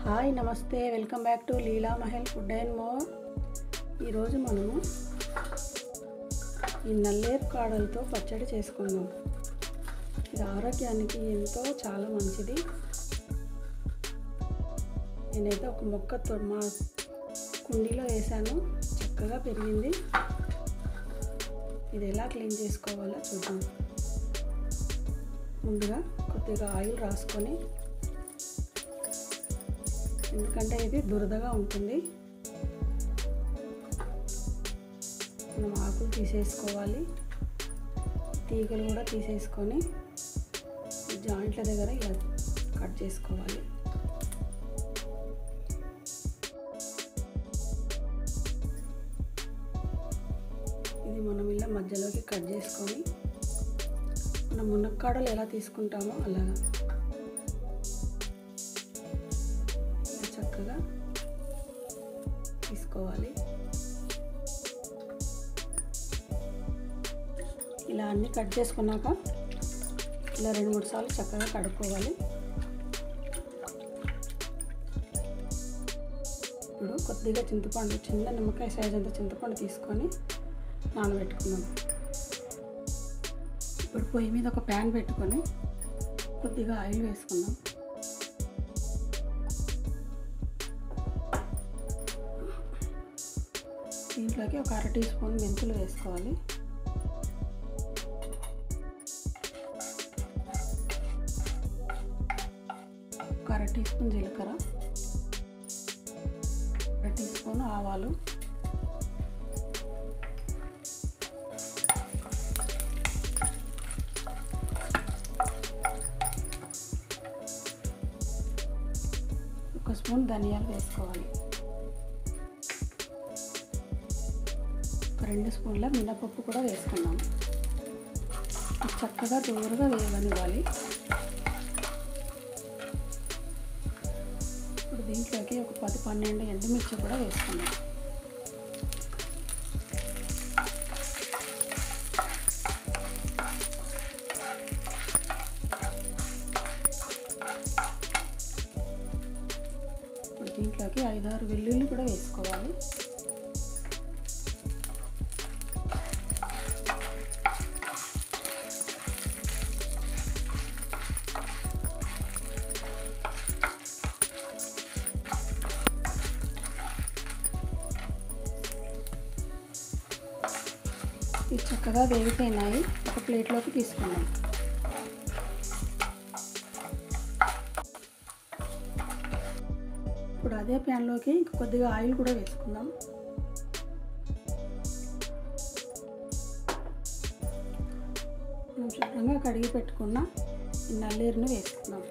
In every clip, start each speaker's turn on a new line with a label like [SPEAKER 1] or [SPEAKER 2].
[SPEAKER 1] Hi నమస్తే welcome back to Leela Mahal food and more. ఈరోజు మనము ఈ నల్లేరు కాడలతో పచ్చడి చేసుకుందాం. ఇది ఆరోగ్యానికి ఎంతో చాలా మంచిది. నేనైతే ఒక మొక్క మా కుండీలో వేసాను, చక్కగా పెరిగింది. ఇది ఎలా క్లీన్ చేసుకోవాలో చూద్దాం. ముందుగా కొద్దిగా ఆయిల్ రాసుకొని, ఎందుకంటే ఇది దురదగా ఉంటుంది, మనం ఆకులు తీసేసుకోవాలి. తీగలు కూడా తీసేసుకొని జాయింట్ల దగ్గర ఇలా కట్ చేసుకోవాలి. ఇది మనం ఇలా మధ్యలోకి కట్ చేసుకొని, మనం మునక్కాడలు ఎలా తీసుకుంటామో అలాగా చక్కగా తీసుకోవాలి. ఇలా అన్నీ కట్ చేసుకున్నాక ఇలా 2-3 సార్లు చక్కగా కడుక్కోవాలి. ఇప్పుడు కొద్దిగా చింతపండు, చిన్న నిమ్మకాయ సైజ్ అంత చింతపండు తీసుకొని నానబెట్టుకుందాం. ఇప్పుడు పొయ్యి మీద ఒక ప్యాన్ పెట్టుకొని కొద్దిగా ఆయిల్ వేసుకుందాం. దీంట్లోకి ఒక 1/2 టీ స్పూన్ మెంతులు వేసుకోవాలి. ఒక 1/2 టీ స్పూన్ జీలకర్ర, 1 టీ స్పూన్ ఆవాలు, ఒక స్పూన్ ధనియాలు వేసుకోవాలి. 2 స్పూన్ల మినపప్పు కూడా వేసుకున్నాము. చక్కగా దూరగా వేయనివ్వాలి. ఇప్పుడు దీంట్లోకి ఒక 10-12 ఎండుమిర్చి కూడా వేసుకున్నాం. ఇప్పుడు దీంట్లోకి 5-6 వెల్లుల్లి కూడా వేసుకోవాలి. ఇవి చక్కగా వేగిపోయినాయి. ఒక ప్లేట్లోకి తీసుకున్నాం. ఇప్పుడు అదే ప్యాన్లోకి కొద్దిగా ఆయిల్ కూడా వేసుకుందాం. మనం శుభ్రంగా కడిగి పెట్టుకున్న ఈ నల్లేరును వేసుకుందాం.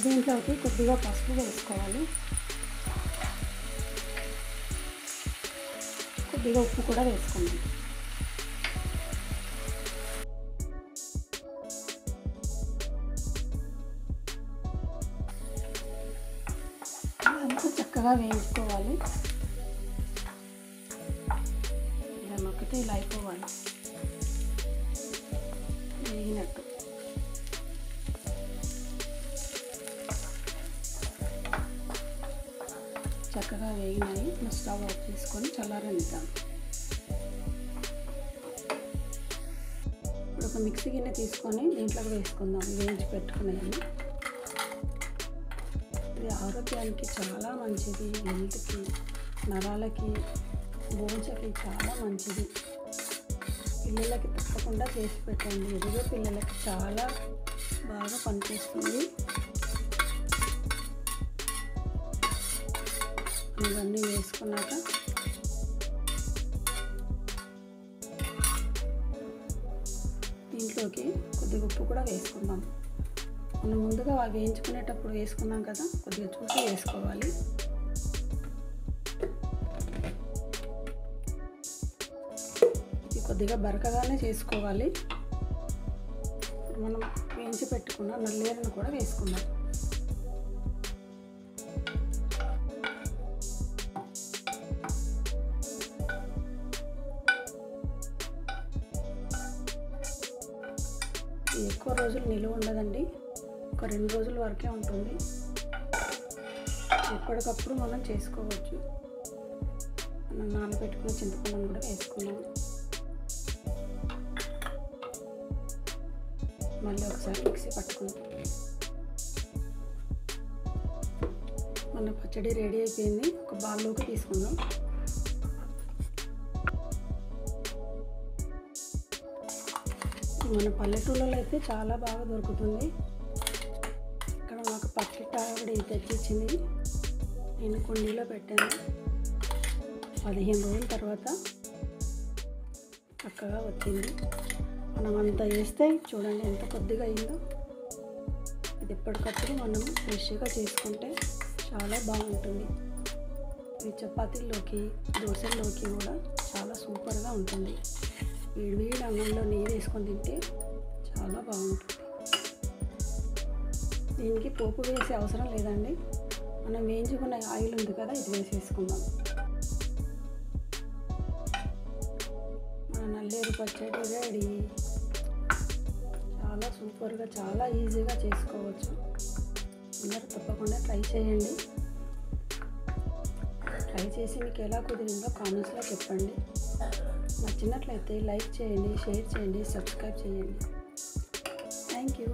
[SPEAKER 1] దీంట్లోకి కొద్దిగా పసుపు వేసుకోవాలి. కొద్దిగా ఉప్పు కూడా వేసుకుందాం. ఇదంతా చక్కగా వేయించుకోవాలి. ఇలా నొక్కితే ఇలా అయిపోవాలి, వేగినట్టు. చక్కగా వేగినాయి. స్టవ్ ఆఫ్ చేసుకొని చల్లారనిద్దాం. ఇప్పుడు ఒక మిక్సీ గిన్నె తీసుకొని దీంట్లోకి వేసుకుందాం వేయించి పెట్టుకునేది. ఇది ఆరోగ్యానికి చాలా మంచిది, హెల్త్కి, నరాలకి, బోన్స్కి చాలా మంచిది. పిల్లలకి తప్పకుండా చేసి పెట్టండి. ఎదిగే పిల్లలకి చాలా బాగా పనిచేస్తుంది. ఇవన్నీ వేసుకున్నాక దీంట్లోకి కొద్దిగా ఉప్పు కూడా వేసుకుందాం. మనం ముందుగా వేయించుకునేటప్పుడు వేసుకున్నాం కదా, కొద్దిగా చూసి వేసుకోవాలి. కొద్దిగా బరకగానే చేసుకోవాలి. మనం వేయించి పెట్టుకున్న నల్లేరును కూడా వేసుకుందాం. ఎక్కువ రోజులు నిలువ ఉండదండి, ఒక 2 రోజుల వరకే ఉంటుంది. ఎప్పటికప్పుడు మనం చేసుకోవచ్చు. మనం నానబెట్టుకున్న చింతపండును కూడా వేసుకున్నాం. మళ్ళీ ఒకసారి మిక్సీ పట్టుకుందాం. మన పచ్చడి రెడీ అయిపోయింది. ఒక బౌల్లోకి తీసుకుందాం. మన పల్లెటూళ్ళలో అయితే చాలా బాగా దొరుకుతుంది. ఇక్కడ మాకు పక్కింటి ఆవిడ తెచ్చిచ్చింది. నేను కుండీలో పెట్టాను. 15 రోజుల తర్వాత చక్కగా వచ్చింది. మనం అంత వేస్తే చూడండి ఎంత కొద్దిగా అయిందో. ఇది ఎప్పటికప్పుడు మనం ఫ్రెష్గా చేసుకుంటే చాలా బాగుంటుంది. ఇది చపాతీల్లోకి, దోశల్లోకి కూడా చాలా సూపర్గా ఉంటుంది. వేడి అన్నంలో నెయ్యి వేసుకొని తింటే చాలా బాగుంటుంది. దీనికి పోపు వేసే అవసరం లేదండి. మనం వేయించుకున్న ఆయిల్ ఉంది కదా, ఇది వేసేసుకుందాం. మన నల్లేరు పచ్చడి రెడీ. చాలా సూపర్గా, చాలా ఈజీగా చేసుకోవచ్చు. అందరూ తప్పకుండా ట్రై చేయండి. ట్రై చేసి మీకు ఎలా కుదిరిందో కామెంట్స్లో చెప్పండి. నచ్చినట్లయితే లైక్ చేయండి, షేర్ చేయండి, సబ్స్క్రైబ్ చేయండి. Thank you.